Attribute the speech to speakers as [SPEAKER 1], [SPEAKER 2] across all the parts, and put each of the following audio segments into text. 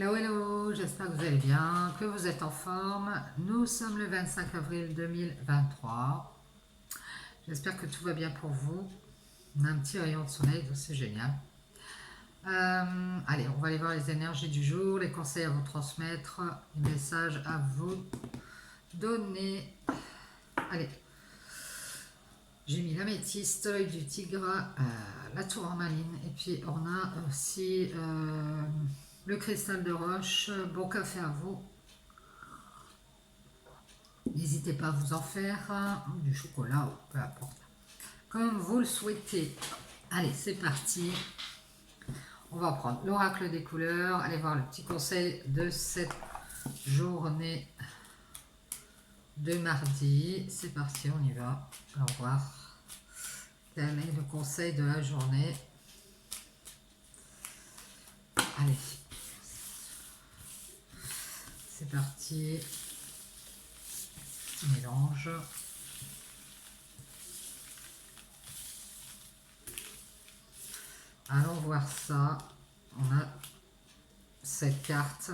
[SPEAKER 1] Hello, hello, j'espère que vous allez bien, que vous êtes en forme. Nous sommes le 25 avril 2023. J'espère que tout va bien pour vous. On a un petit rayon de soleil, donc c'est génial. Allez, on va aller voir les énergies du jour, les conseils à vous transmettre, les messages à vous donner. Allez, j'ai mis l'améthyste, l'œil du tigre, la tourmaline, et puis on a aussi le cristal de roche. Bon café à vous. N'hésitez pas à vous en faire, ou du chocolat, ou peu importe. Comme vous le souhaitez. Allez, c'est parti. On va prendre l'oracle des couleurs. Allez voir le petit conseil de cette journée de mardi. C'est parti, on y va. Au revoir. Quel est le conseil de la journée? Allez. C'est parti. Mélange. Allons voir ça. On a cette carte.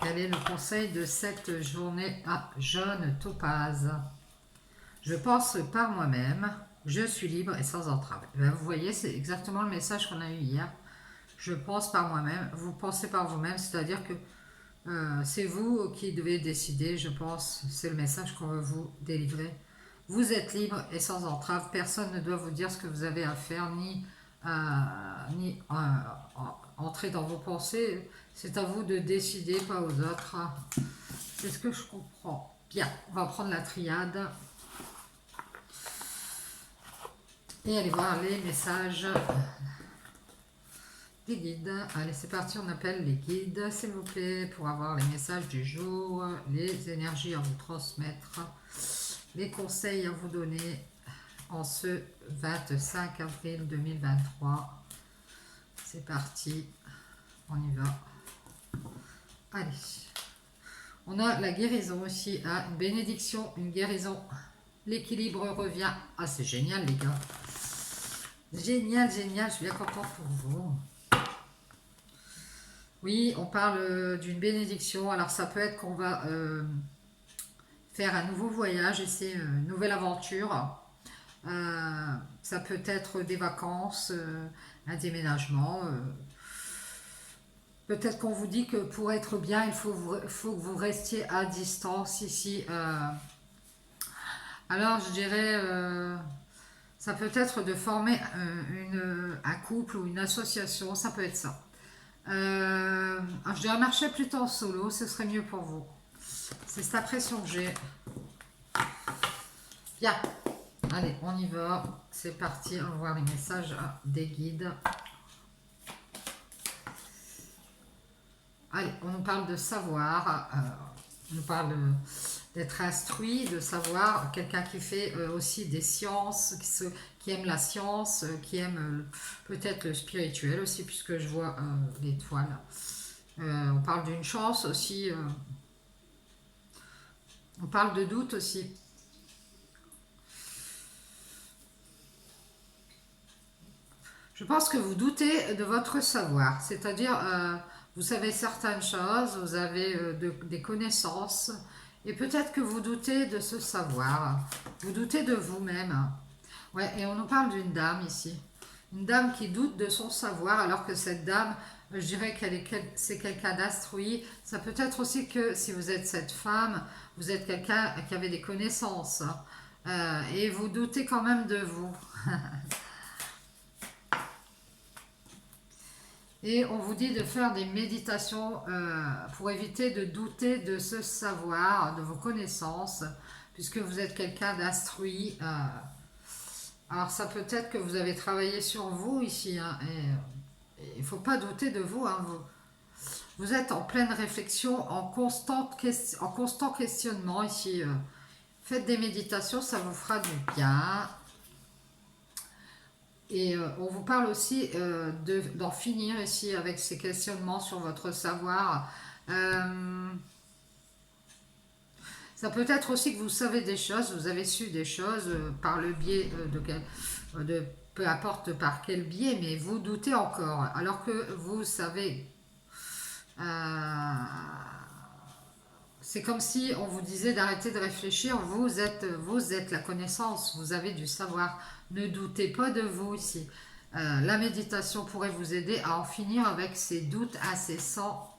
[SPEAKER 1] Quel est le conseil de cette journée à jaune topaz? Je pense par moi-même, je suis libre et sans entrave. Ben, vous voyez, c'est exactement le message qu'on a eu hier. Je pense par moi-même, vous pensez par vous-même, c'est-à-dire que c'est vous qui devez décider, je pense, c'est le message qu'on veut vous délivrer. Vous êtes libre et sans entrave, personne ne doit vous dire ce que vous avez à faire, ni entrer dans vos pensées. C'est à vous de décider, pas aux autres. C'est ce que je comprends. Bien, on va prendre la triade. Et aller voir les messages des guides. Allez, c'est parti, on appelle les guides, s'il vous plaît, pour avoir les messages du jour, les énergies à vous transmettre, les conseils à vous donner en ce 25 avril 2023. C'est parti, on y va. Allez, on a la guérison aussi, hein, une bénédiction, une guérison. L'équilibre revient. Ah, c'est génial, les gars. Génial, génial, je suis bien contente pour vous. Oui, on parle d'une bénédiction. Alors, ça peut être qu'on va faire un nouveau voyage et c'est une nouvelle aventure. Ça peut être des vacances, un déménagement. Peut-être qu'on vous dit que pour être bien, il faut que vous restiez à distance ici. Alors, je dirais, ça peut être de former un couple ou une association. Ça peut être ça. Je dirais marcher plutôt en solo, ce serait mieux pour vous. C'est cette impression que j'ai. Bien. Allez, on y va. C'est parti. On va voir les messages des guides. Allez, on nous parle de savoir. On nous parle d'être instruit, de savoir. Quelqu'un qui fait aussi des sciences, qui aime la science, qui aime peut-être le spirituel aussi, puisque je vois l'étoile. On parle d'une chance aussi. On parle de doute aussi. Je pense que vous doutez de votre savoir, c'est-à-dire vous savez certaines choses, vous avez des connaissances, et peut-être que vous doutez de ce savoir, vous doutez de vous-même. Ouais, et on nous parle d'une dame ici, une dame qui doute de son savoir, alors que cette dame, je dirais c'est quelqu'un d'instruit. Ça peut être aussi que si vous êtes cette femme, vous êtes quelqu'un qui avait des connaissances, et vous doutez quand même de vous. Et on vous dit de faire des méditations pour éviter de douter de ce savoir, de vos connaissances, puisque vous êtes quelqu'un d'instruit. Alors ça peut être que vous avez travaillé sur vous ici, hein, et il ne faut pas douter de vous, hein, vous êtes en pleine réflexion, en constant questionnement ici. Faites des méditations, ça vous fera du bien. Et on vous parle aussi d'en finir ici avec ces questionnements sur votre savoir. Ça peut être aussi que vous savez des choses, vous avez su des choses par le biais de peu importe par quel biais, mais vous doutez encore, alors que vous savez. euh, c'est comme si on vous disait d'arrêter de réfléchir, vous êtes la connaissance, vous avez du savoir. Ne doutez pas de vous ici. La méditation pourrait vous aider à en finir avec ces doutes incessants.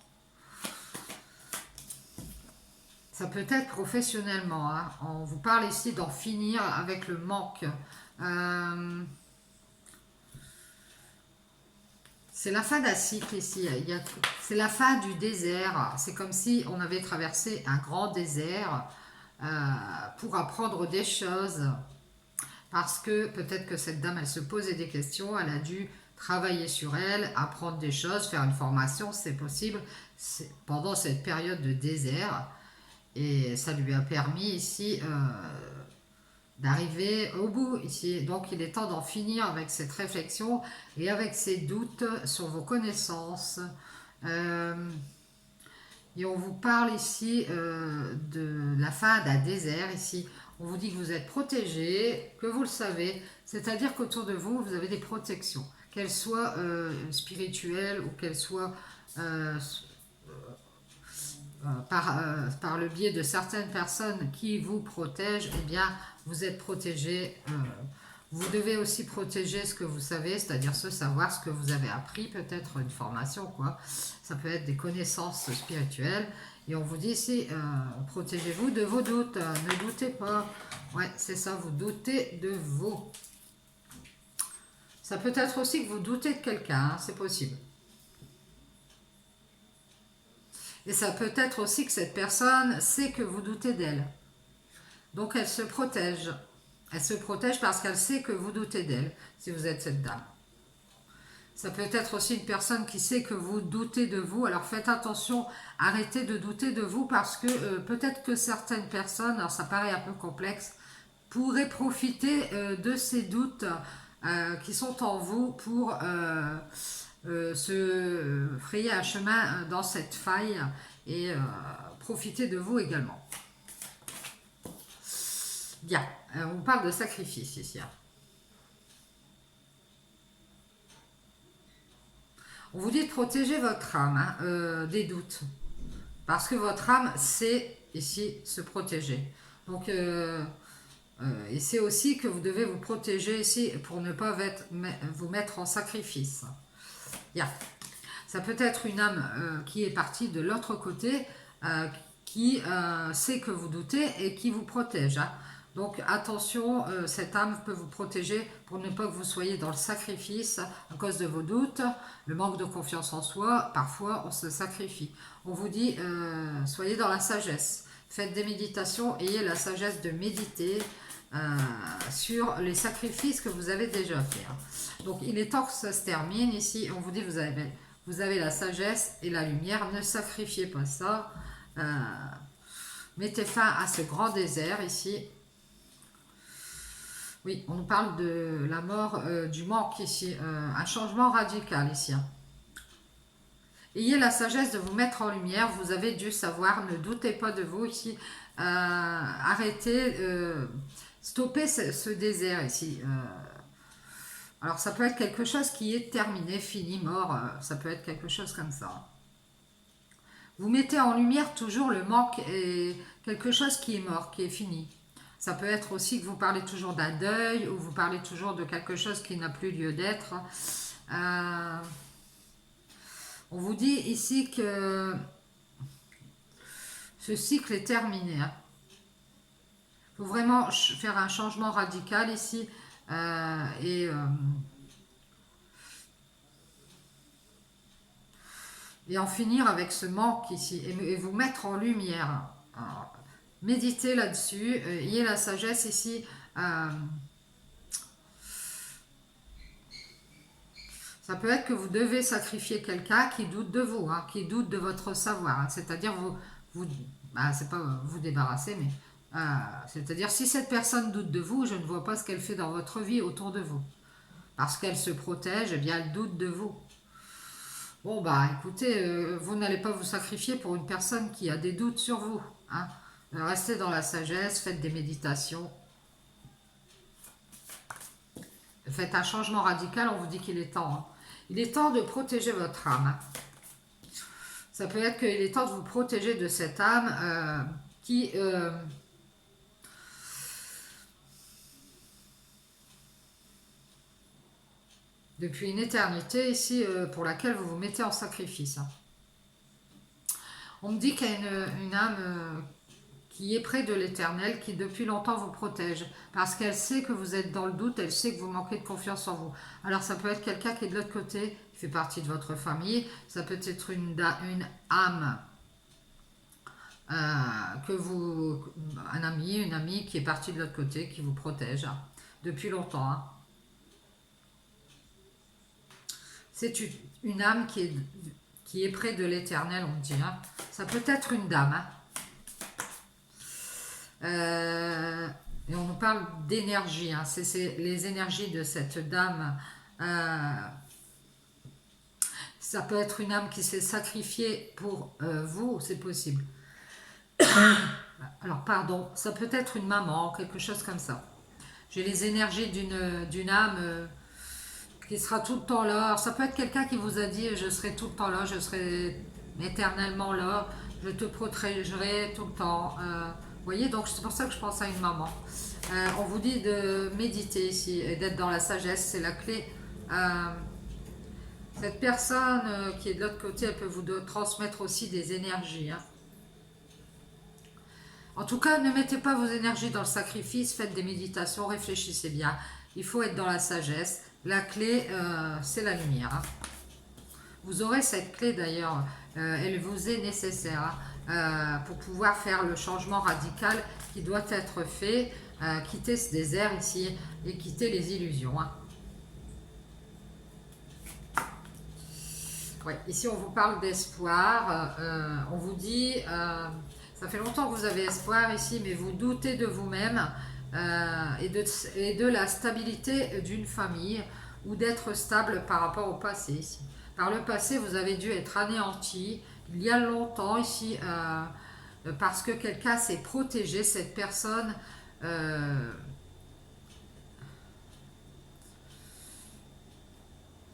[SPEAKER 1] Ça peut être professionnellement, hein. On vous parle ici d'en finir avec le manque. Euh, c'est la fin d'un cycle ici. C'est la fin du désert. C'est comme si on avait traversé un grand désert pour apprendre des choses. Parce que peut-être que cette dame, elle se posait des questions. Elle a dû travailler sur elle, apprendre des choses, faire une formation, c'est possible, pendant cette période de désert. Et ça lui a permis ici d'arriver au bout ici. Donc il est temps d'en finir avec cette réflexion et avec ces doutes sur vos connaissances. Euh, et on vous parle ici de la fin d'un désert ici. On vous dit que vous êtes protégé, que vous le savez. C'est-à-dire qu'autour de vous, vous avez des protections. Qu'elles soient spirituelles ou qu'elles soient par le biais de certaines personnes qui vous protègent, eh bien, vous êtes protégé. Vous devez aussi protéger ce que vous savez, c'est-à-dire ce savoir, ce que vous avez appris, peut-être une formation, quoi. Ça peut être des connaissances spirituelles. Et on vous dit ici, protégez-vous de vos doutes, ne doutez pas. Ouais, c'est ça, vous doutez de vous. Ça peut être aussi que vous doutez de quelqu'un, hein, c'est possible. Et ça peut être aussi que cette personne sait que vous doutez d'elle. Donc elle se protège. Elle se protège parce qu'elle sait que vous doutez d'elle, si vous êtes cette dame. Ça peut être aussi une personne qui sait que vous doutez de vous. Alors faites attention, arrêtez de douter de vous parce que peut-être que certaines personnes, alors ça paraît un peu complexe, pourraient profiter de ces doutes qui sont en vous pour se frayer un chemin dans cette faille et profiter de vous également. Bien, on parle de sacrifice ici. Hein. On vous dit de protéger votre âme des doutes. Parce que votre âme sait ici se protéger. Donc, et c'est aussi que vous devez vous protéger ici pour ne pas vous mettre en sacrifice. Bien. Ça peut être une âme qui est partie de l'autre côté, qui sait que vous doutez et qui vous protège. Hein. Donc attention, cette âme peut vous protéger pour ne pas que vous soyez dans le sacrifice à cause de vos doutes, le manque de confiance en soi. Parfois, on se sacrifie. On vous dit, soyez dans la sagesse. Faites des méditations, ayez la sagesse de méditer sur les sacrifices que vous avez déjà faits. Hein. Donc il est temps que ça se termine. Ici, on vous dit, vous avez la sagesse et la lumière. Ne sacrifiez pas ça. Mettez fin à ce grand désert ici. Oui, on nous parle de la mort, du manque ici, un changement radical ici. Hein. Ayez la sagesse de vous mettre en lumière, vous avez du savoir, ne doutez pas de vous ici. Arrêtez, stoppez ce désert ici. Alors ça peut être quelque chose qui est terminé, fini, mort, ça peut être quelque chose comme ça. Vous mettez en lumière toujours le manque et quelque chose qui est mort, qui est fini. Ça peut être aussi que vous parlez toujours d'un deuil ou vous parlez toujours de quelque chose qui n'a plus lieu d'être. On vous dit ici que ce cycle est terminé. Il faut vraiment faire un changement radical ici et en finir avec ce manque ici et vous mettre en lumière. Alors, méditez là-dessus, ayez la sagesse ici. Ça peut être que vous devez sacrifier quelqu'un qui doute de vous, hein, qui doute de votre savoir. Hein, c'est-à-dire c'est pas vous débarrasser, mais c'est-à-dire si cette personne doute de vous, je ne vois pas ce qu'elle fait dans votre vie autour de vous. Parce qu'elle se protège, eh bien elle doute de vous. Bon bah écoutez, vous n'allez pas vous sacrifier pour une personne qui a des doutes sur vous. Hein. Restez dans la sagesse, faites des méditations. Faites un changement radical, on vous dit qu'il est temps. Hein. Il est temps de protéger votre âme. Ça peut être qu'il est temps de vous protéger de cette âme qui... depuis une éternité ici, pour laquelle vous vous mettez en sacrifice. Hein. On me dit qu'il y a une âme qui est près de l'Éternel, qui depuis longtemps vous protège, parce qu'elle sait que vous êtes dans le doute, elle sait que vous manquez de confiance en vous. Alors ça peut être quelqu'un qui est de l'autre côté, qui fait partie de votre famille, ça peut être une âme, un ami, une amie qui est partie de l'autre côté, qui vous protège depuis longtemps. Hein. C'est une âme qui est près de l'Éternel, on dit. Hein. Ça peut être une dame. Hein. Et on nous parle d'énergie. Hein. C'est les énergies de cette dame. Ça peut être une âme qui s'est sacrifiée pour vous, c'est possible. Alors, pardon, ça peut être une maman, quelque chose comme ça. J'ai les énergies d'une âme qui sera tout le temps là. Alors, ça peut être quelqu'un qui vous a dit « je serai tout le temps là, je serai éternellement là, je te protégerai tout le temps ». Vous voyez, donc c'est pour ça que je pense à une maman. On vous dit de méditer ici et d'être dans la sagesse, c'est la clé. Cette personne qui est de l'autre côté, elle peut vous transmettre aussi des énergies. Hein. En tout cas, ne mettez pas vos énergies dans le sacrifice, faites des méditations, réfléchissez bien. Il faut être dans la sagesse. La clé, c'est la lumière. Hein. Vous aurez cette clé d'ailleurs, elle vous est nécessaire. Hein. Pour pouvoir faire le changement radical qui doit être fait, quitter ce désert ici et quitter les illusions. Hein. Ouais, ici on vous parle d'espoir, on vous dit, ça fait longtemps que vous avez espoir ici, mais vous doutez de vous-même et de la stabilité d'une famille ou d'être stable par rapport au passé ici. Par le passé, vous avez dû être anéanti, il y a longtemps ici, parce que quelqu'un s'est protégé, cette personne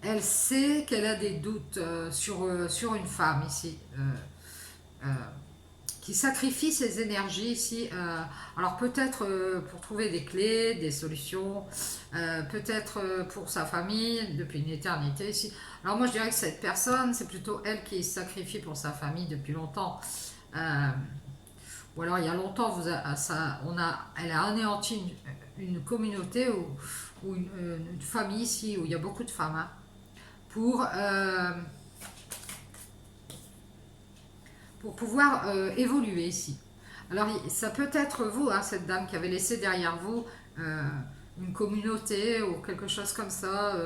[SPEAKER 1] elle sait qu'elle a des doutes sur une femme ici, qui sacrifie ses énergies ici, alors peut-être pour trouver des clés, des solutions, peut-être pour sa famille depuis une éternité ici. Alors moi je dirais que cette personne, c'est plutôt elle qui se sacrifie pour sa famille depuis longtemps. Ou alors il y a longtemps, elle a anéanti une communauté ou une famille ici, où il y a beaucoup de femmes, hein, pour pouvoir évoluer ici. Alors ça peut être vous, hein, cette dame qui avait laissé derrière vous une communauté ou quelque chose comme ça.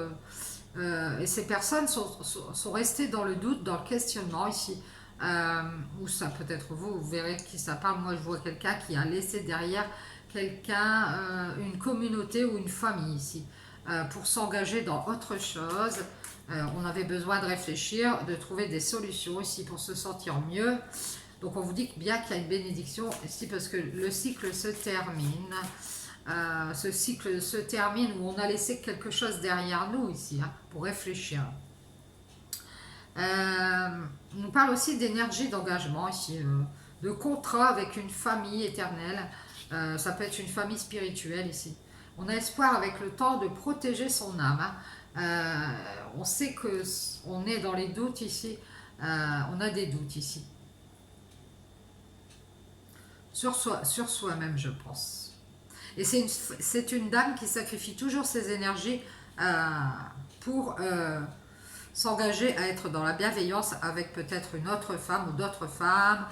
[SPEAKER 1] Et ces personnes sont restées dans le doute, dans le questionnement ici. Ou ça peut être vous verrez qui ça parle. Moi je vois quelqu'un qui a laissé derrière une communauté ou une famille ici, pour s'engager dans autre chose. On avait besoin de réfléchir, de trouver des solutions ici pour se sentir mieux. Donc on vous dit bien qu'il y a une bénédiction ici parce que le cycle se termine. Ce cycle se termine où on a laissé quelque chose derrière nous ici, hein, pour réfléchir. On nous parle aussi d'énergie d'engagement ici, de contrat avec une famille éternelle. Ça peut être une famille spirituelle ici. On a espoir avec le temps de protéger son âme. Hein. On sait que on est dans les doutes ici. On a des doutes ici. Sur soi-même, je pense. Et c'est une dame qui sacrifie toujours ses énergies pour s'engager à être dans la bienveillance avec peut-être une autre femme ou d'autres femmes,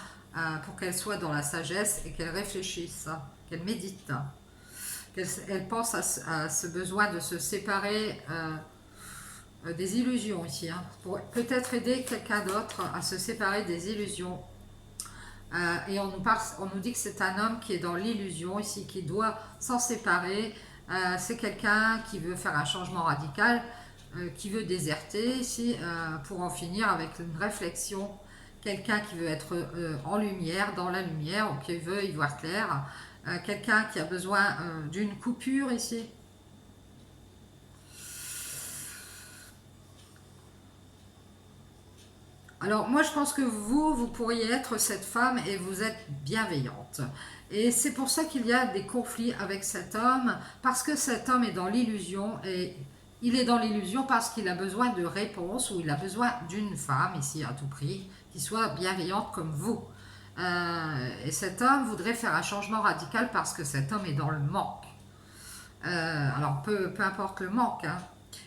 [SPEAKER 1] pour qu'elle soit dans la sagesse et qu'elle réfléchisse, qu'elle médite, qu'elle pense à ce besoin de se séparer des illusions ici, hein, pour peut-être aider quelqu'un d'autre à se séparer des illusions. Et on nous dit que c'est un homme qui est dans l'illusion ici, qui doit s'en séparer. C'est quelqu'un qui veut faire un changement radical, qui veut déserter ici, pour en finir avec une réflexion quelqu'un qui veut être en lumière, dans la lumière, ou qui veut y voir clair, quelqu'un qui a besoin d'une coupure ici. Alors moi je pense que vous pourriez être cette femme et vous êtes bienveillante. Et c'est pour ça qu'il y a des conflits avec cet homme, parce que cet homme est dans l'illusion et il est dans l'illusion parce qu'il a besoin de réponses ou il a besoin d'une femme ici à tout prix qui soit bienveillante comme vous. Et cet homme voudrait faire un changement radical parce que cet homme est dans le manque. Alors peu importe le manque, hein.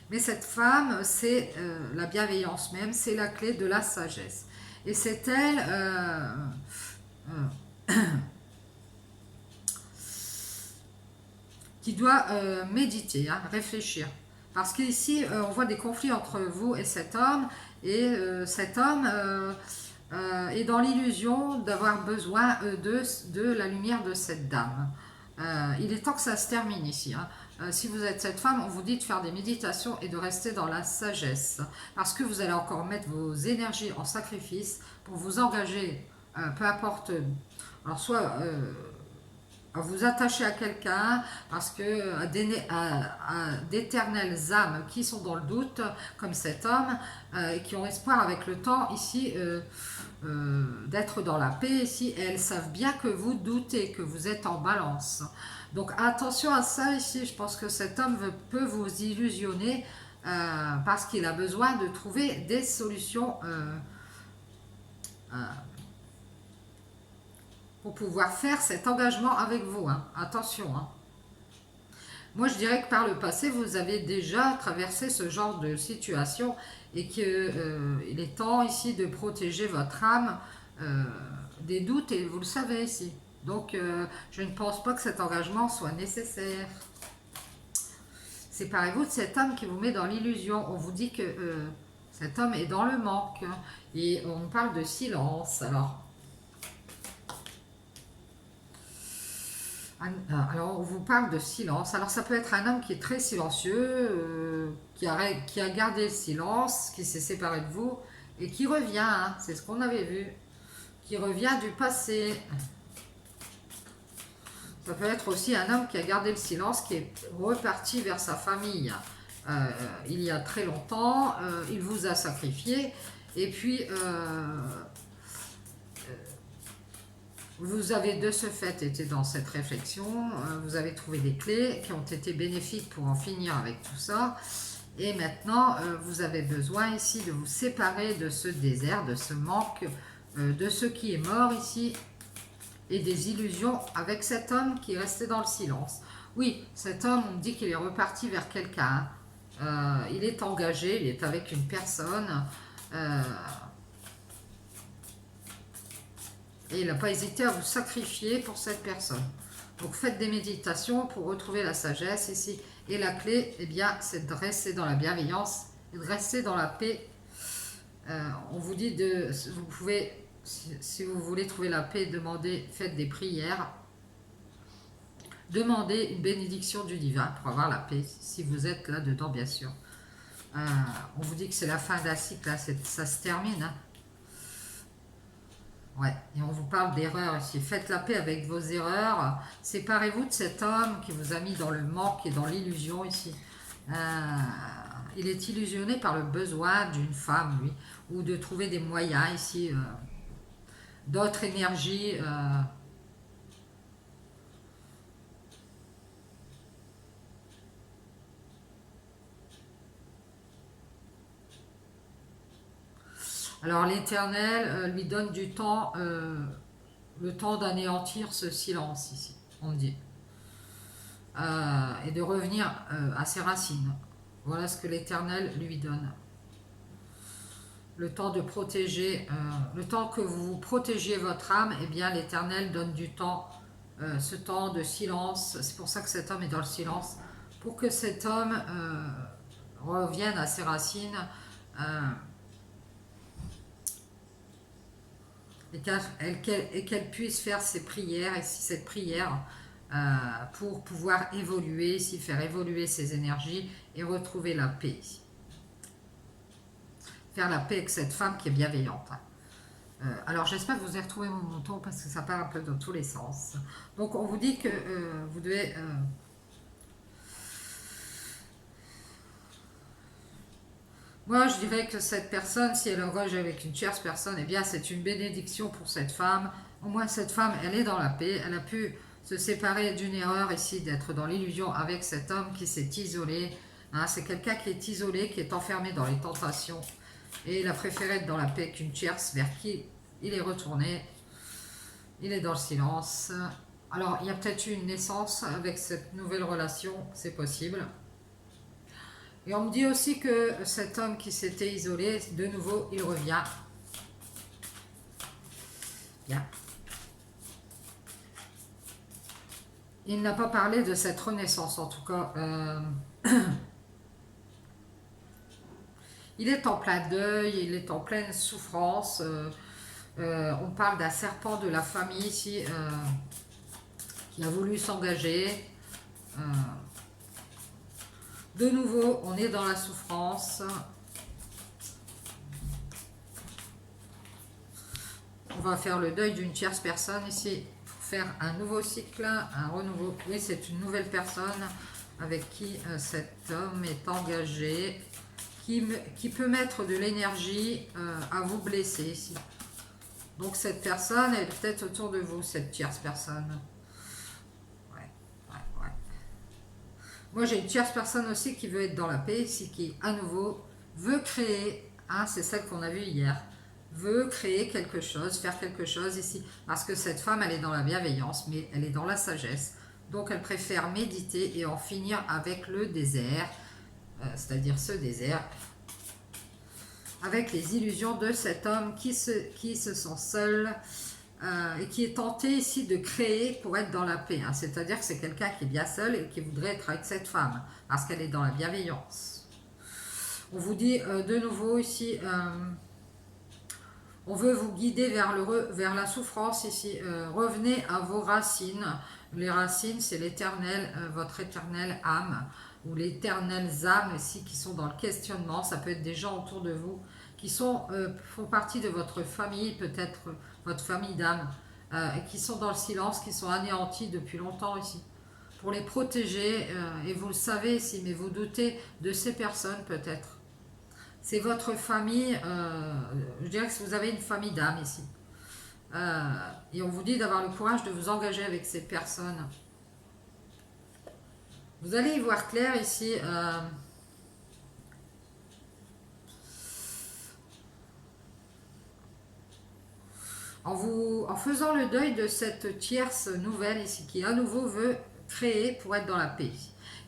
[SPEAKER 1] Mais cette femme, c'est la bienveillance même, c'est la clé de la sagesse. Et c'est elle qui doit méditer, hein, réfléchir. Parce qu'ici, on voit des conflits entre vous et cet homme, et cet homme est dans l'illusion d'avoir besoin de la lumière de cette dame. Il est temps que ça se termine ici, hein. Si vous êtes cette femme, on vous dit de faire des méditations et de rester dans la sagesse. Parce que vous allez encore mettre vos énergies en sacrifice pour vous engager, peu importe, alors soit à vous attacher à quelqu'un, parce que à d'éternelles âmes qui sont dans le doute, comme cet homme, et qui ont espoir avec le temps ici d'être dans la paix ici, et elles savent bien que vous doutez, que vous êtes en balance. Donc attention à ça ici, je pense que cet homme peut vous illusionner parce qu'il a besoin de trouver des solutions pour pouvoir faire cet engagement avec vous, hein. Attention, hein. Moi, je dirais que par le passé, vous avez déjà traversé ce genre de situation et qu'il est temps ici de protéger votre âme des doutes, et vous le savez ici. Donc, je ne pense pas que cet engagement soit nécessaire. Séparez-vous de cet homme qui vous met dans l'illusion. On vous dit que cet homme est dans le manque, hein, et on parle de silence. Alors, on vous parle de silence. Alors, ça peut être un homme qui est très silencieux, qui a gardé le silence, qui s'est séparé de vous et qui revient, hein, c'est ce qu'on avait vu, qui revient du passé. Ça peut être aussi un homme qui a gardé le silence, qui est reparti vers sa famille il y a très longtemps, il vous a sacrifié, et puis vous avez de ce fait été dans cette réflexion, vous avez trouvé des clés qui ont été bénéfiques pour en finir avec tout ça, et maintenant vous avez besoin ici de vous séparer de ce désert, de ce manque, de ce qui est mort ici, et des illusions avec cet homme qui est resté dans le silence. Oui, cet homme, on me dit qu'il est reparti vers quelqu'un, il est engagé, il est avec une personne, et il n'a pas hésité à vous sacrifier pour cette personne. Donc faites des méditations pour retrouver la sagesse ici. Et la clé, eh bien, c'est de rester dans la bienveillance et de rester dans la paix. On vous dit vous pouvez, si vous voulez trouver la paix, faites des prières. Demandez une bénédiction du divin pour avoir la paix, si vous êtes là-dedans, bien sûr. On vous dit que c'est la fin d'un cycle, là, ça se termine, hein. Ouais, et on vous parle d'erreurs ici. Faites la paix avec vos erreurs. Séparez-vous de cet homme qui vous a mis dans le manque et dans l'illusion ici. Il est illusionné par le besoin d'une femme, lui, ou de trouver des moyens ici, d'autres énergies. Alors l'Éternel lui donne du temps, le temps d'anéantir ce silence ici, on dit, et de revenir à ses racines. Voilà ce que l'Éternel lui donne. Le temps de protéger, le temps que vous protégiez votre âme, eh bien l'Éternel donne du temps, ce temps de silence. C'est pour ça que cet homme est dans le silence, pour que cet homme revienne à ses racines. Et qu'elle puisse faire ses prières, et si cette prière pour pouvoir évoluer, ici, faire évoluer ses énergies et retrouver la paix. Faire la paix avec cette femme qui est bienveillante. Alors j'espère que vous avez retrouvé mon mouton parce que ça part un peu dans tous les sens. Donc on vous dit que vous devez... moi je dirais que cette personne, si elle engage avec une tierce personne, eh bien c'est une bénédiction pour cette femme. Au moins cette femme, elle est dans la paix. Elle a pu se séparer d'une erreur ici, d'être dans l'illusion avec cet homme qui s'est isolé. Hein, c'est quelqu'un qui est isolé, qui est enfermé dans les tentations. Et il a préféré être dans la paix qu'une tierce vers qui il est retourné. Il est dans le silence. Alors, il y a peut-être eu une naissance avec cette nouvelle relation, c'est possible. Et on me dit aussi que cet homme qui s'était isolé, de nouveau, il revient. Bien. Il n'a pas parlé de cette renaissance, en tout cas. Il est en plein deuil, il est en pleine souffrance. On parle d'un serpent de la famille ici qui a voulu s'engager. De nouveau, on est dans la souffrance. On va faire le deuil d'une tierce personne ici pour faire un nouveau cycle, un renouveau. Oui, c'est une nouvelle personne avec qui cet homme est engagé, qui peut mettre de l'énergie à vous blesser ici. Donc cette personne, elle est peut-être autour de vous, cette tierce personne. Ouais. Moi, j'ai une tierce personne aussi qui veut être dans la paix ici, qui, à nouveau, veut créer, hein, c'est celle qu'on a vue hier, veut créer quelque chose, faire quelque chose ici. Parce que cette femme, elle est dans la bienveillance, mais elle est dans la sagesse. Donc, elle préfère méditer et en finir avec le désert, c'est-à-dire ce désert, avec les illusions de cet homme qui se sent seul et qui est tenté ici de créer pour être dans la paix. Hein. C'est-à-dire que c'est quelqu'un qui est bien seul et qui voudrait être avec cette femme, parce qu'elle est dans la bienveillance. On vous dit de nouveau ici, on veut vous guider vers la souffrance ici. Revenez à vos racines. Les racines, c'est l'éternel, votre éternelle âme, ou les éternelles âmes ici qui sont dans le questionnement. Ça peut être des gens autour de vous qui font partie de votre famille, peut-être votre famille d'âme, et qui sont dans le silence, qui sont anéantis depuis longtemps ici. Pour les protéger, et vous le savez ici, mais vous doutez de ces personnes peut-être. C'est votre famille, je dirais que vous avez une famille d'âme ici. Et on vous dit d'avoir le courage de vous engager avec ces personnes. Vous allez y voir clair ici. En faisant le deuil de cette tierce nouvelle ici, qui à nouveau veut créer pour être dans la paix.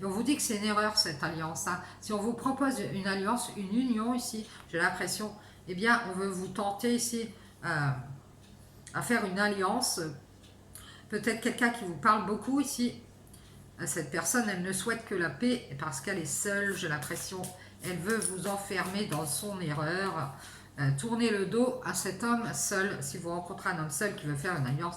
[SPEAKER 1] Et on vous dit que c'est une erreur cette alliance. Hein. Si on vous propose une alliance, une union ici, j'ai l'impression, eh bien on veut vous tenter ici à faire une alliance. Peut-être quelqu'un qui vous parle beaucoup ici. Cette personne, elle ne souhaite que la paix parce qu'elle est seule, j'ai l'impression. Elle veut vous enfermer dans son erreur. Tournez le dos à cet homme seul. Si vous rencontrez un homme seul qui veut faire une alliance,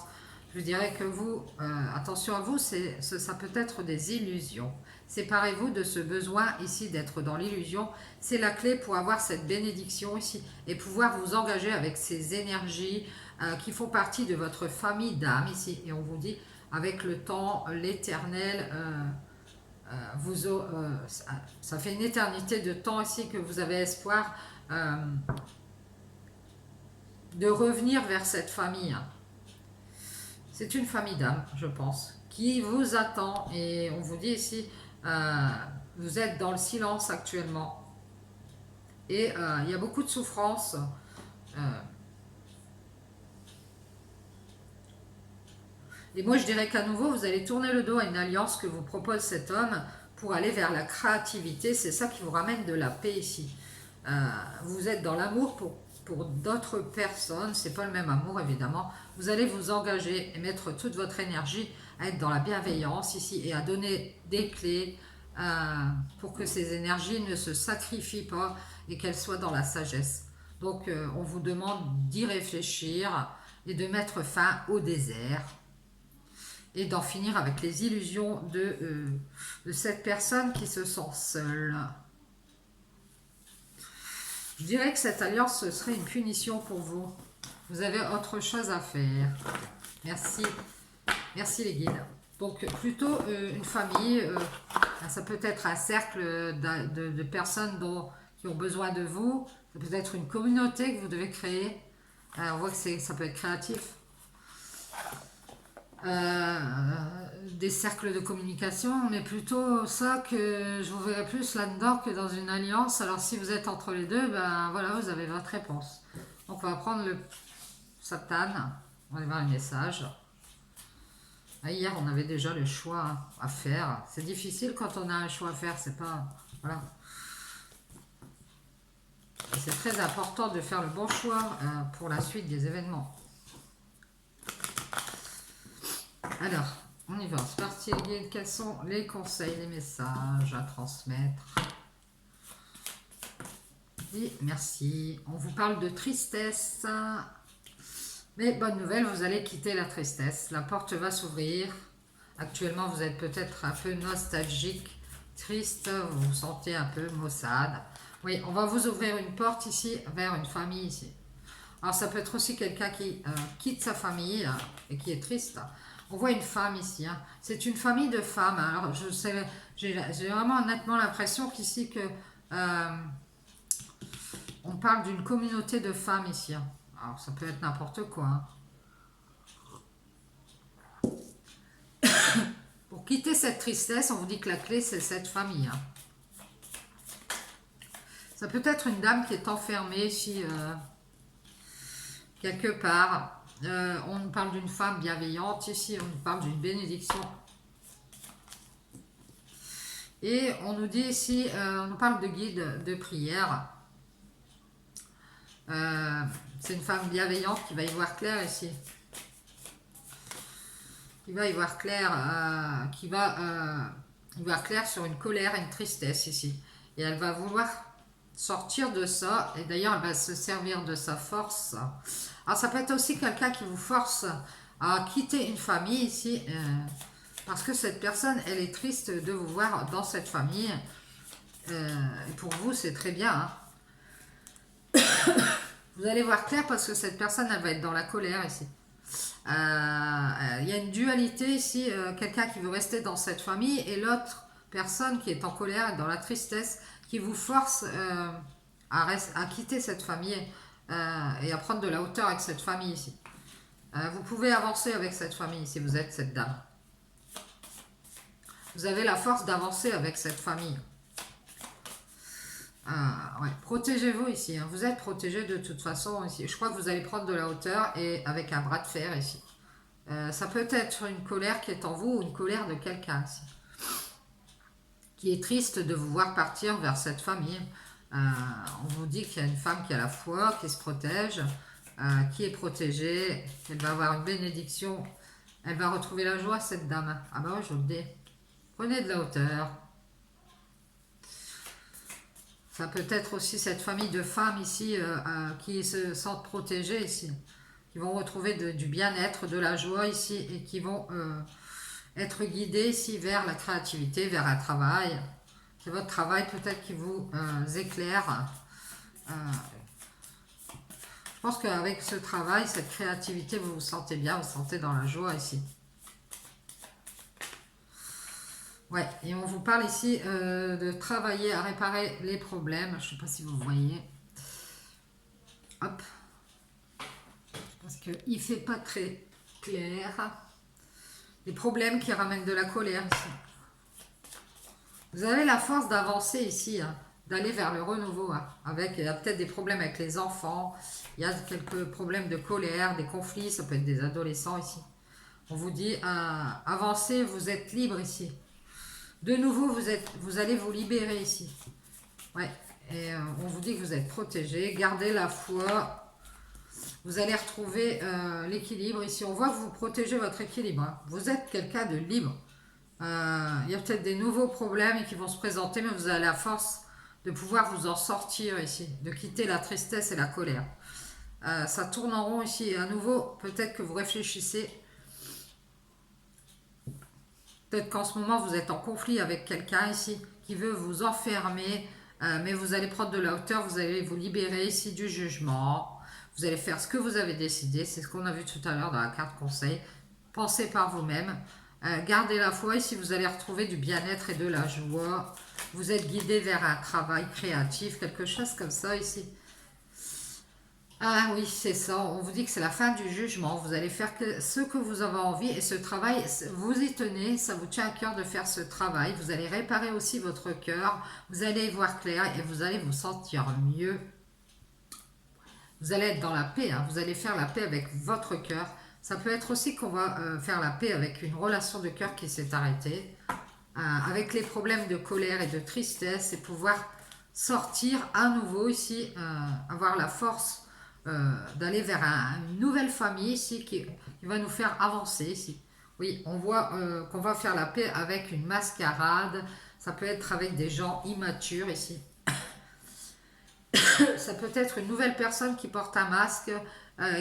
[SPEAKER 1] je dirais que vous, attention à vous, ça peut être des illusions. Séparez-vous de ce besoin ici d'être dans l'illusion. C'est la clé pour avoir cette bénédiction ici et pouvoir vous engager avec ces énergies qui font partie de votre famille d'âme ici. Et on vous dit, avec le temps, l'éternel, ça fait une éternité de temps ici que vous avez espoir de revenir vers cette famille. C'est une famille d'âme, je pense, qui vous attend. Et on vous dit ici, vous êtes dans le silence actuellement. Et il y a beaucoup de souffrance. Et moi, je dirais qu'à nouveau, vous allez tourner le dos à une alliance que vous propose cet homme pour aller vers la créativité. C'est ça qui vous ramène de la paix ici. Vous êtes dans l'amour pour d'autres personnes. C'est pas le même amour, évidemment. Vous allez vous engager et mettre toute votre énergie à être dans la bienveillance ici et à donner des clés pour que ces énergies ne se sacrifient pas et qu'elles soient dans la sagesse. Donc, on vous demande d'y réfléchir et de mettre fin au désert et d'en finir avec les illusions de cette personne qui se sent seule. Je dirais que cette alliance, ce serait une punition pour vous. Vous avez autre chose à faire. Merci. Merci les guides. Donc plutôt une famille, ça peut être un cercle de personnes qui ont besoin de vous. Ça peut être une communauté que vous devez créer. On voit que ça peut être créatif. Des cercles de communication, mais plutôt ça que je vous verrai plus là-dedans que dans une alliance. Alors si vous êtes entre les deux, ben voilà, vous avez votre réponse. Donc on va prendre le Satan, on va aller voir le message. Hier on avait déjà le choix à faire. C'est difficile quand on a un choix à faire, c'est pas... Voilà. C'est très important de faire le bon choix pour la suite des événements. Alors, on y va, c'est parti les guides. Quels sont les conseils, les messages à transmettre? Et merci. On vous parle de tristesse. Mais bonne nouvelle, vous allez quitter la tristesse. La porte va s'ouvrir. Actuellement, vous êtes peut-être un peu nostalgique, triste, vous vous sentez un peu maussade. Oui, on va vous ouvrir une porte ici vers une famille ici. Alors, ça peut être aussi quelqu'un qui quitte sa famille et qui est triste. On voit une femme ici. Hein. C'est une famille de femmes. Alors, j'ai vraiment nettement l'impression qu'ici que on parle d'une communauté de femmes ici. Hein. Alors, ça peut être n'importe quoi. Hein. Pour quitter cette tristesse, on vous dit que la clé, c'est cette famille. Hein. Ça peut être une dame qui est enfermée ici, quelque part. On nous parle d'une femme bienveillante ici, on nous parle d'une bénédiction. Et on nous dit ici, on nous parle de guide de prière. C'est une femme bienveillante qui va y voir clair ici. Qui va y voir clair, qui va y voir clair sur une colère et une tristesse ici. Et elle va vouloir sortir de ça. Et d'ailleurs, elle va se servir de sa force. Alors, ça peut être aussi quelqu'un qui vous force à quitter une famille ici. Parce que cette personne, elle est triste de vous voir dans cette famille. Et pour vous, c'est très bien. Hein. Vous allez voir clair parce que cette personne, elle va être dans la colère ici. Il y a une dualité ici. Quelqu'un qui veut rester dans cette famille et l'autre personne qui est en colère et dans la tristesse qui vous force à quitter cette famille et à prendre de la hauteur avec cette famille ici. Vous pouvez avancer avec cette famille si vous êtes cette dame. Vous avez la force d'avancer avec cette famille. Ouais. Protégez-vous ici. Hein. Vous êtes protégé de toute façon ici. Je crois que vous allez prendre de la hauteur et avec un bras de fer ici. Ça peut être une colère qui est en vous ou une colère de quelqu'un ici. Qui est triste de vous voir partir vers cette famille. On vous dit qu'il y a une femme qui a la foi, qui se protège, qui est protégée. Elle va avoir une bénédiction. Elle va retrouver la joie, cette dame. Ah bah ouais, je vous le dis. Prenez de la hauteur. Ça peut être aussi cette famille de femmes ici qui se sentent protégées ici. Qui vont retrouver du bien-être, de la joie ici et qui vont être guidées ici vers la créativité, vers un travail. C'est votre travail peut-être qui vous éclaire. Je pense qu'avec ce travail, cette créativité, vous vous sentez bien, vous vous sentez dans la joie ici. Ouais, et on vous parle ici de travailler à réparer les problèmes. Je ne sais pas si vous voyez. Hop. Parce qu'il ne fait pas très clair. Les problèmes qui ramènent de la colère ici. Vous avez la force d'avancer ici, hein, d'aller vers le renouveau. Hein, il y a peut-être des problèmes avec les enfants. Il y a quelques problèmes de colère, des conflits. Ça peut être des adolescents ici. On vous dit, avancez, vous êtes libre ici. De nouveau, vous allez vous libérer ici. Ouais. Et on vous dit que vous êtes protégé. Gardez la foi. Vous allez retrouver l'équilibre ici. On voit que vous protégez votre équilibre. Hein. Vous êtes quelqu'un de libre. Il y a peut-être des nouveaux problèmes qui vont se présenter, mais vous avez la force de pouvoir vous en sortir ici. De quitter la tristesse et la colère. Ça tourne en rond ici. Et à nouveau, peut-être que vous réfléchissez. Peut-être qu'en ce moment, vous êtes en conflit avec quelqu'un ici qui veut vous enfermer, mais vous allez prendre de la hauteur, vous allez vous libérer ici du jugement. Vous allez faire ce que vous avez décidé. C'est ce qu'on a vu tout à l'heure dans la carte conseil. Pensez par vous-même. Gardez la foi. Ici, vous allez retrouver du bien-être et de la joie. Vous êtes guidé vers un travail créatif, quelque chose comme ça ici. Ah oui, c'est ça. On vous dit que c'est la fin du jugement. Vous allez faire ce que vous avez envie et ce travail, vous y tenez. Ça vous tient à cœur de faire ce travail. Vous allez réparer aussi votre cœur. Vous allez y voir clair et vous allez vous sentir mieux. Vous allez être dans la paix. Hein. Vous allez faire la paix avec votre cœur. Ça peut être aussi qu'on va faire la paix avec une relation de cœur qui s'est arrêtée. Avec les problèmes de colère et de tristesse et pouvoir sortir à nouveau ici, avoir la force d'aller vers une nouvelle famille ici qui va nous faire avancer ici. Oui, on voit qu'on va faire la paix avec une mascarade. Ça peut être avec des gens immatures ici. Ça peut être une nouvelle personne qui porte un masque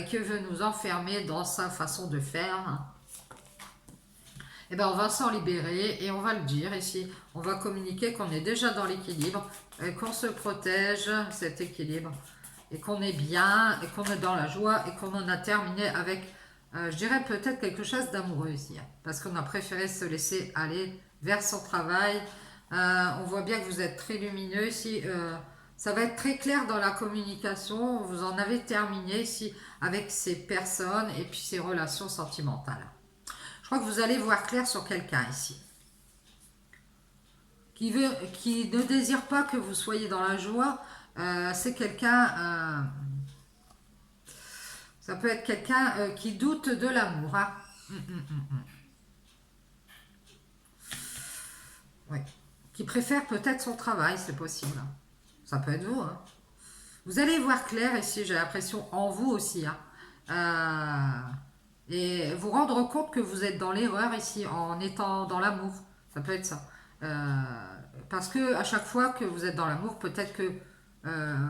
[SPEAKER 1] qui veut nous enfermer dans sa façon de faire. Eh bien, on va s'en libérer et on va le dire ici. On va communiquer qu'on est déjà dans l'équilibre, qu'on se protège, cet équilibre, et qu'on est bien, et qu'on est dans la joie, et qu'on en a terminé avec, je dirais peut-être quelque chose d'amoureux ici. Hein, parce qu'on a préféré se laisser aller vers son travail. On voit bien que vous êtes très lumineux ici. Ça va être très clair dans la communication. Vous en avez terminé ici avec ces personnes et puis ces relations sentimentales. Je crois que vous allez voir clair sur quelqu'un ici. Qui ne désire pas que vous soyez dans la joie. C'est quelqu'un... ça peut être quelqu'un qui doute de l'amour. Hein. Ouais. Qui préfère peut-être son travail, c'est possible. Ça peut être vous. Hein. Vous allez voir clair ici, j'ai l'impression, en vous aussi. Hein. Et vous rendre compte que vous êtes dans l'erreur ici en étant dans l'amour. Ça peut être ça. Parce que à chaque fois que vous êtes dans l'amour, peut-être que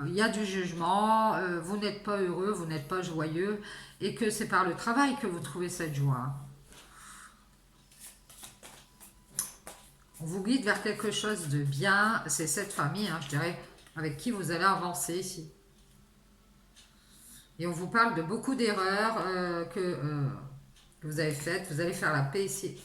[SPEAKER 1] il y a du jugement, vous n'êtes pas heureux, vous n'êtes pas joyeux, et que c'est par le travail que vous trouvez cette joie. On vous guide vers quelque chose de bien. C'est cette famille, hein, je dirais, avec qui vous allez avancer ici. Et on vous parle de beaucoup d'erreurs que vous avez faites. Vous allez faire la paix ici.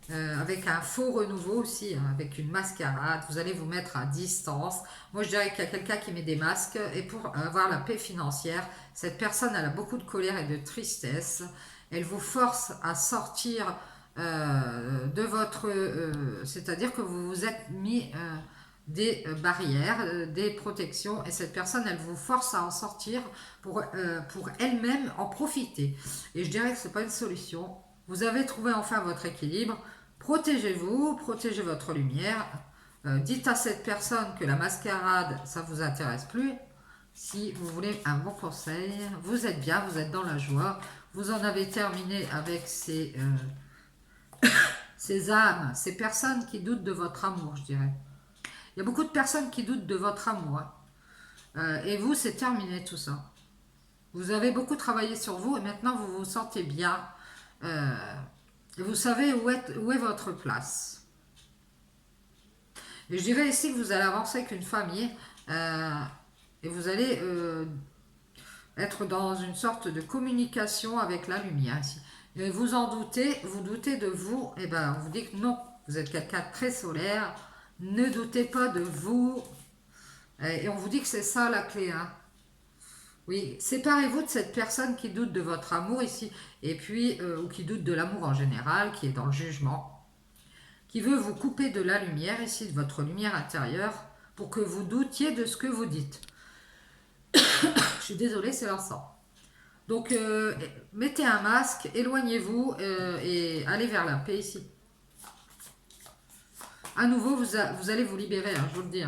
[SPEAKER 1] Avec un faux renouveau aussi, hein, avec une mascarade. Vous allez vous mettre à distance. Moi, je dirais qu'il y a quelqu'un qui met des masques. Et pour avoir la paix financière, cette personne, elle a beaucoup de colère et de tristesse. Elle vous force à sortir de votre... c'est-à-dire que vous vous êtes mis... des barrières, des protections, et cette personne, elle vous force à en sortir pour elle-même en profiter. Et je dirais que ce n'est pas une solution. Vous avez trouvé enfin votre équilibre. Protégez-vous, protégez votre lumière. Dites à cette personne que la mascarade, ça ne vous intéresse plus. Si vous voulez un bon conseil, vous êtes bien, vous êtes dans la joie. Vous en avez terminé avec ces âmes, ces personnes qui doutent de votre amour, je dirais. Il y a beaucoup de personnes qui doutent de votre amour. Hein. Et vous, c'est terminé tout ça. Vous avez beaucoup travaillé sur vous et maintenant vous vous sentez bien. Et vous savez où est votre place. Et je dirais ici que vous allez avancer avec une famille et vous allez être dans une sorte de communication avec la lumière. Ici. Et vous en doutez, vous doutez de vous, et ben on vous dit que non, vous êtes quelqu'un de très solaire. Ne doutez pas de vous. Et on vous dit que c'est ça la clé. Hein. Oui, séparez-vous de cette personne qui doute de votre amour ici, et puis, ou qui doute de l'amour en général, qui est dans le jugement, qui veut vous couper de la lumière ici, de votre lumière intérieure, pour que vous doutiez de ce que vous dites. Je suis désolée, c'est l'encens. Donc, mettez un masque, éloignez-vous et allez vers la paix ici. À nouveau, vous allez vous libérer, hein, je vous le dis.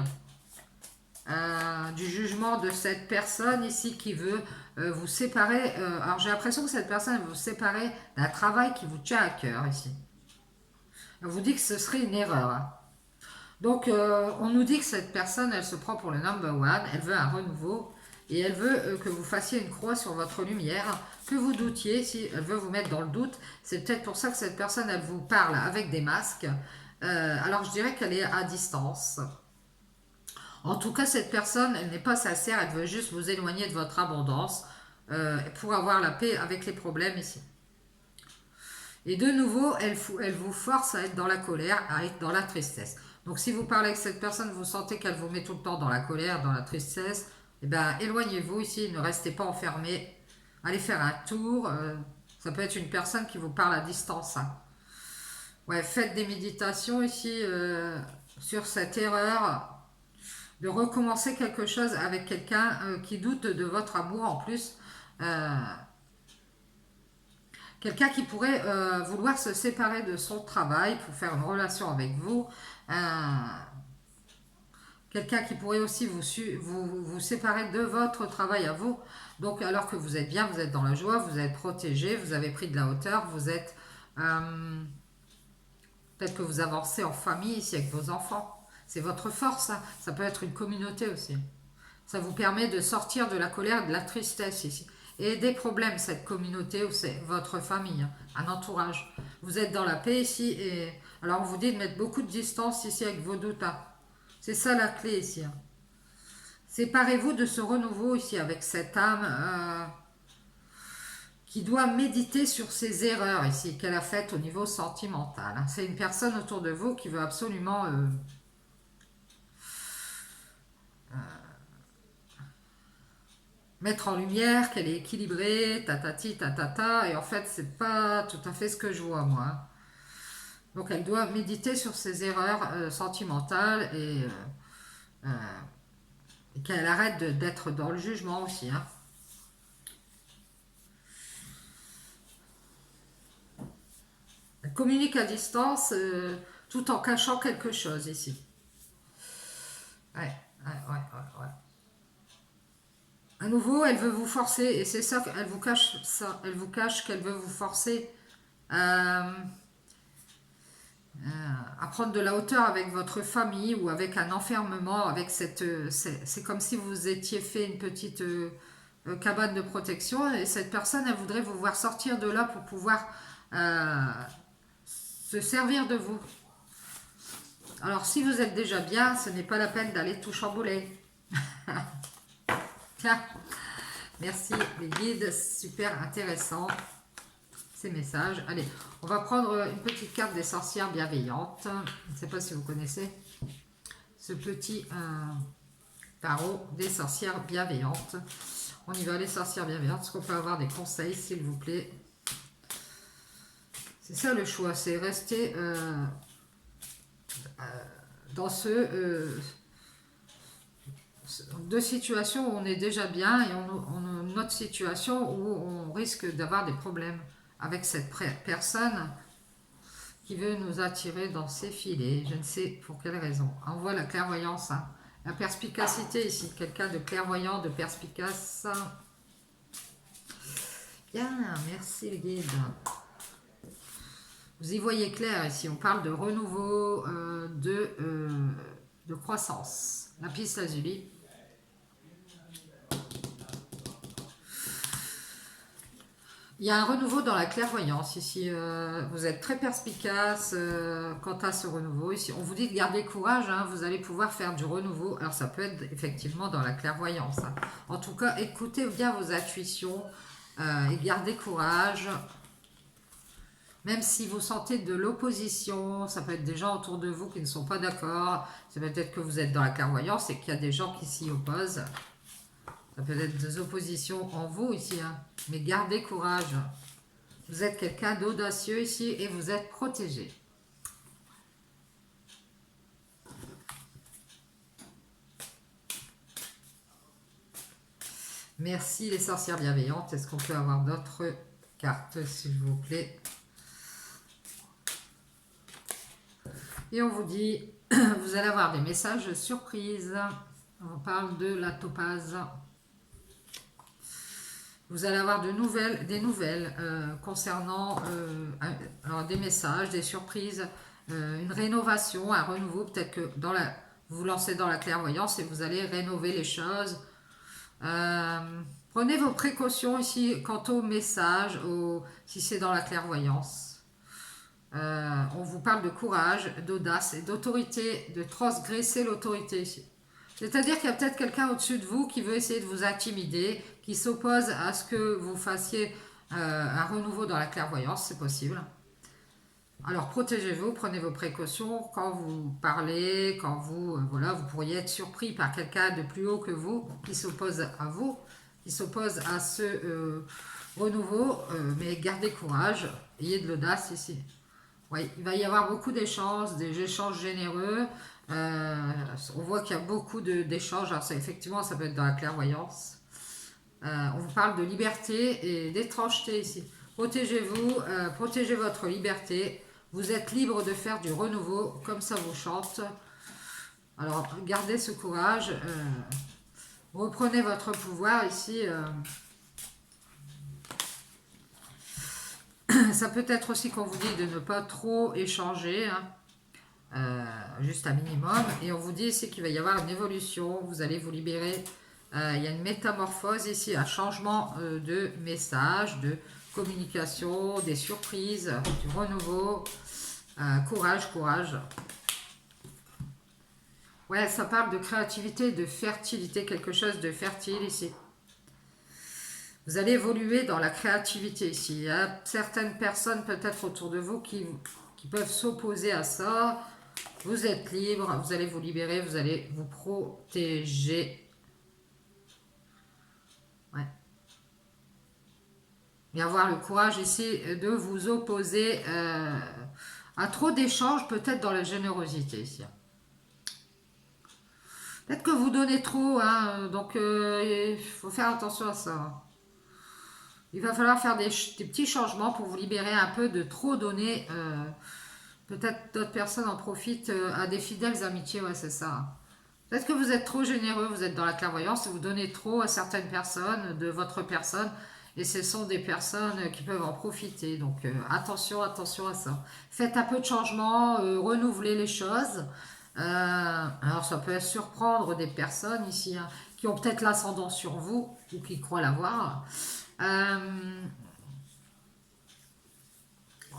[SPEAKER 1] Du jugement de cette personne ici qui veut vous séparer. Alors j'ai l'impression que cette personne veut vous séparer d'un travail qui vous tient à cœur ici. On vous dit que ce serait une erreur. Hein. Donc on nous dit que cette personne, elle se prend pour le number one, elle veut un renouveau et elle veut que vous fassiez une croix sur votre lumière, que vous doutiez, si elle veut vous mettre dans le doute. C'est peut-être pour ça que cette personne, elle vous parle avec des masques. Alors je dirais qu'elle est à distance. En tout cas, cette personne, elle n'est pas sincère, elle veut juste vous éloigner de votre abondance. pour avoir la paix avec les problèmes ici. Et de nouveau, elle vous force à être dans la colère, à être dans la tristesse. Donc si vous parlez avec cette personne, vous sentez qu'elle vous met tout le temps dans la colère, dans la tristesse, eh bien éloignez-vous ici, ne restez pas enfermé. Allez faire un tour. Ça peut être une personne qui vous parle à distance, hein. Ouais, faites des méditations ici sur cette erreur de recommencer quelque chose avec quelqu'un qui doute de votre amour en plus. Euh, Quelqu'un qui pourrait vouloir se séparer de son travail pour faire une relation avec vous. Quelqu'un qui pourrait aussi vous séparer de votre travail à vous. Donc alors que vous êtes bien, vous êtes dans la joie, vous êtes protégé, vous avez pris de la hauteur, vous êtes... peut-être que vous avancez en famille ici avec vos enfants. C'est votre force, hein. Ça peut être une communauté aussi. Ça vous permet de sortir de la colère, de la tristesse ici. Et des problèmes, cette communauté ou c'est votre famille, hein, un entourage. Vous êtes dans la paix ici et alors on vous dit de mettre beaucoup de distance ici avec vos doutes, hein. C'est ça la clé ici, hein. Séparez-vous de ce renouveau ici avec cette âme qui doit méditer sur ses erreurs ici qu'elle a faites au niveau sentimental, hein. C'est une personne autour de vous qui veut absolument mettre en lumière qu'elle est équilibrée, tatati, tatata, et en fait, c'est pas tout à fait ce que je vois, moi, hein. Donc, elle doit méditer sur ses erreurs sentimentales et qu'elle arrête d'être dans le jugement aussi, hein. Elle communique à distance tout en cachant quelque chose ici. Ouais, ouais. À nouveau, elle veut vous forcer, et c'est ça qu'elle vous cache, ça. Elle vous cache qu'elle veut vous forcer à prendre de la hauteur avec votre famille ou avec un enfermement, avec cette... c'est comme si vous étiez fait une petite cabane de protection, et cette personne, elle voudrait vous voir sortir de là pour pouvoir se servir de vous. Alors, si vous êtes déjà bien, ce n'est pas la peine d'aller tout chambouler. Tiens, merci les guides, super intéressant ces messages. Allez, on va prendre une petite carte des sorcières bienveillantes. Je ne sais pas si vous connaissez ce petit tarot des sorcières bienveillantes. On y va, les sorcières bienveillantes. Est-ce qu'on peut avoir des conseils, s'il vous plaît? C'est ça le choix, c'est rester dans deux situations où on est déjà bien et une autre situation où on risque d'avoir des problèmes avec cette personne qui veut nous attirer dans ses filets. Je ne sais pour quelle raison. On voit la clairvoyance, hein. La perspicacité ici, quelqu'un de clairvoyant, de perspicace. Bien, merci les guides. Vous y voyez clair ici, on parle de renouveau, de croissance. La piste lazuli. Il y a un renouveau dans la clairvoyance ici. Vous êtes très perspicace quant à ce renouveau. Ici, on vous dit de garder courage, hein, vous allez pouvoir faire du renouveau. Alors ça peut être effectivement dans la clairvoyance, hein. En tout cas, écoutez bien vos intuitions et gardez courage. Même si vous sentez de l'opposition, ça peut être des gens autour de vous qui ne sont pas d'accord. C'est peut-être que vous êtes dans la clairvoyance et qu'il y a des gens qui s'y opposent. Ça peut être des oppositions en vous ici, hein. Mais gardez courage. Vous êtes quelqu'un d'audacieux ici et vous êtes protégé. Merci les sorcières bienveillantes. Est-ce qu'on peut avoir d'autres cartes, s'il vous plaît? Et on vous dit, vous allez avoir des messages surprises. On parle de la topaze. Vous allez avoir des nouvelles concernant alors des messages, des surprises, une rénovation, un renouveau. Peut-être que vous vous lancez dans la clairvoyance et vous allez rénover les choses. Prenez vos précautions ici quant aux messages, si c'est dans la clairvoyance. On vous parle de courage, d'audace et d'autorité, de transgresser l'autorité ici. C'est-à-dire qu'il y a peut-être quelqu'un au-dessus de vous qui veut essayer de vous intimider, qui s'opposent à ce que vous fassiez un renouveau dans la clairvoyance, c'est possible. Alors protégez-vous, prenez vos précautions quand vous parlez, quand vous, voilà, vous pourriez être surpris par quelqu'un de plus haut que vous, qui s'oppose à vous, qui s'oppose à ce renouveau, mais gardez courage, ayez de l'audace ici. Oui, il va y avoir beaucoup d'échanges, des échanges généreux. On voit qu'il y a beaucoup d'échanges. Alors ça, effectivement, ça peut être dans la clairvoyance. On vous parle de liberté et d'étrangeté ici. Protégez-vous, protégez votre liberté. Vous êtes libre de faire du renouveau, comme ça vous chante. Alors, gardez ce courage. Reprenez votre pouvoir ici. Ça peut être aussi qu'on vous dit de ne pas trop échanger, hein, juste un minimum. Et on vous dit ici qu'il va y avoir une évolution, vous allez vous libérer. Il y a une métamorphose ici, un changement de message, de communication, des surprises, du renouveau. Courage, courage. Ouais, ça parle de créativité, de fertilité, quelque chose de fertile ici. Vous allez évoluer dans la créativité ici. Il y a certaines personnes peut-être autour de vous qui peuvent s'opposer à ça. Vous êtes libre, vous allez vous libérer, vous allez vous protéger. Ouais. Et avoir le courage ici de vous opposer à trop d'échanges, peut-être dans la générosité ici. Peut-être que vous donnez trop, hein, donc il faut faire attention à ça. Il va falloir faire des petits changements pour vous libérer un peu de trop donner. Peut-être d'autres personnes en profitent à des fidèles amitiés, ouais, c'est ça. Peut-être que vous êtes trop généreux, vous êtes dans la clairvoyance et vous donnez trop à certaines personnes de votre personne. Et ce sont des personnes qui peuvent en profiter. Donc attention, attention à ça. Faites un peu de changement, renouvelez les choses. Alors ça peut surprendre des personnes ici hein, qui ont peut-être l'ascendant sur vous ou qui croient l'avoir.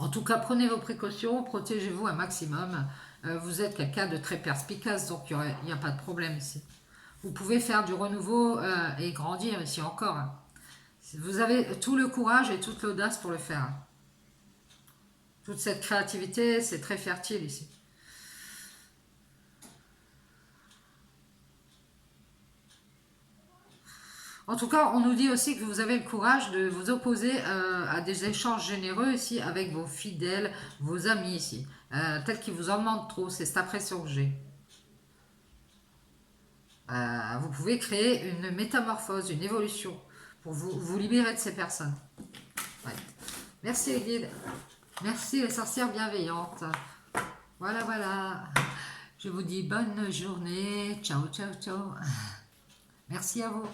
[SPEAKER 1] En tout cas, prenez vos précautions, protégez-vous un maximum. Vous êtes quelqu'un de très perspicace, donc il n'y a pas de problème ici. Vous pouvez faire du renouveau et grandir ici encore. Hein. Vous avez tout le courage et toute l'audace pour le faire. Hein. Toute cette créativité, c'est très fertile ici. En tout cas, on nous dit aussi que vous avez le courage de vous opposer à des échanges généreux ici avec vos fidèles, vos amis ici. Tels qu'ils vous en demandent trop, c'est cette impression que j'ai. Vous pouvez créer une métamorphose, une évolution pour vous libérer de ces personnes. Ouais. Merci les guides. Merci les sorcières bienveillantes. Voilà, voilà. Je vous dis bonne journée. Ciao, ciao, ciao. Merci à vous.